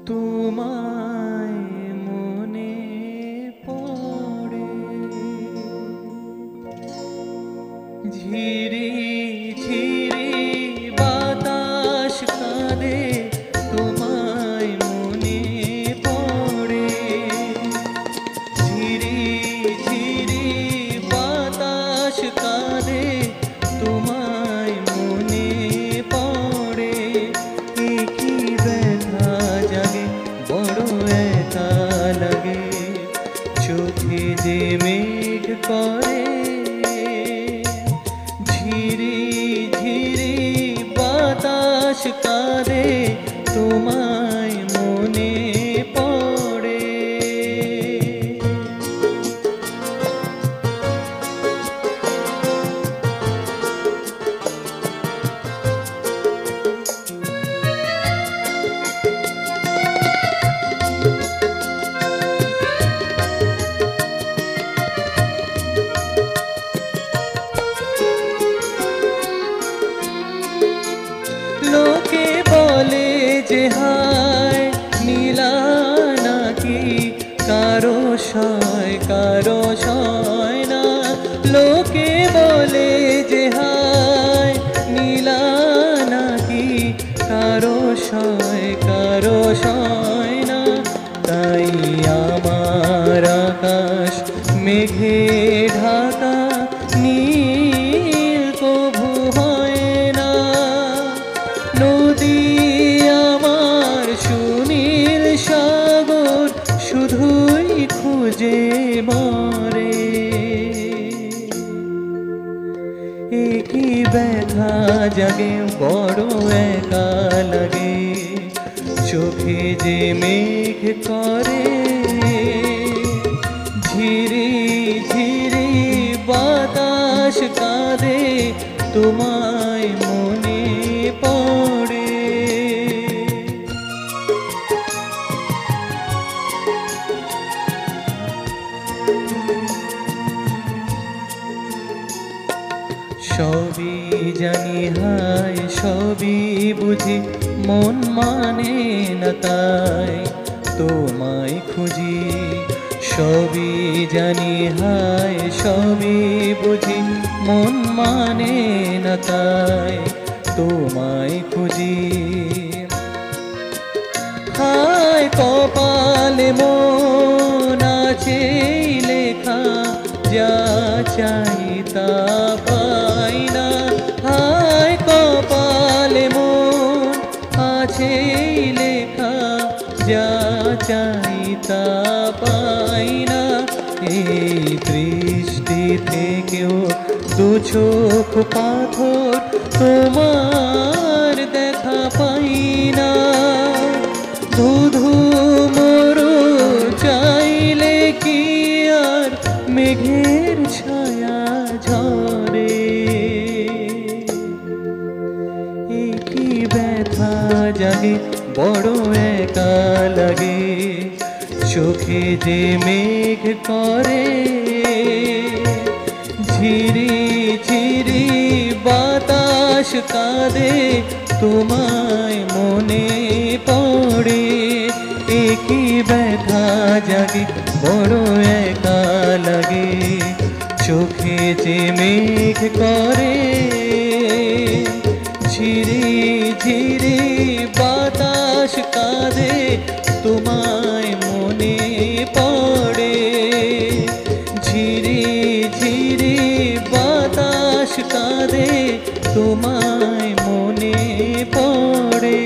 তোমায় মনে পড়ে। ঝিরি ঝিরি বাতাস কাঁদে, তোমায় মনে পড়ে। ঝিরি ঝিরি বাতাস কাঁদে, তোমায় মনে পড়ে। কি ব্যথা জাগে, বড় একা লাগে, চোখে যে মেঘ করে। ঝিরি ঝিরি বাতাস কাঁদে, তোমায় মনে পড়ে। লোকে বলে যে হায় নীলা নাকি, কারো সয় না। লোকে বলে যে হায় নীলা নাকি, কারো সয় না। তাই আমার আকাশ মেঘে ঢাকা, নীল কভু হয় না। নদী আমার সুনীল সাগর, শুধুই খুঁজে মরে। কি ব্যথা জাগে, বড় একা লাগে, চোখে যে মেঘ করে। ঝিরি ঝিরি বাতাস কাঁদে, তোমায় মনে পড়ে। সবই জানি হায়, সবই বুঝি, মন মানে না তাই তোমায় খুঁজি। সবই জানি হায়, সবই বুঝি, মন মানে না তাই তোমায় খুঁজি। হায় কপালে মন আছে লেখা, যা চাই তা পাই না। হায় কপালে মন আছে লেখা, যা চাই তা পাই না। এই দৃষ্টি থেকেও দু চোখ পাথর, তোমার দেখা পাই না। ধুধু মরু চাইলে কি আর মেঘের ছায়া ঝরে। কি ব্যথা জাগে, বড় একা লাগে, চোখে যে মেঘ করে। ঝিরি ঝিরি বাতাস কাঁদে, তোমায় মনে পড়ে। কি ব্যথা জাগে, বড় একা লাগে, চোখে যে মেঘ করে। ঝিরি ঝিরি বাতাস কাঁদে, তোমায় মনে পড়ে। ঝিরি ঝিরি বাতাস কাঁদে, তোমায় মনে পড়ে।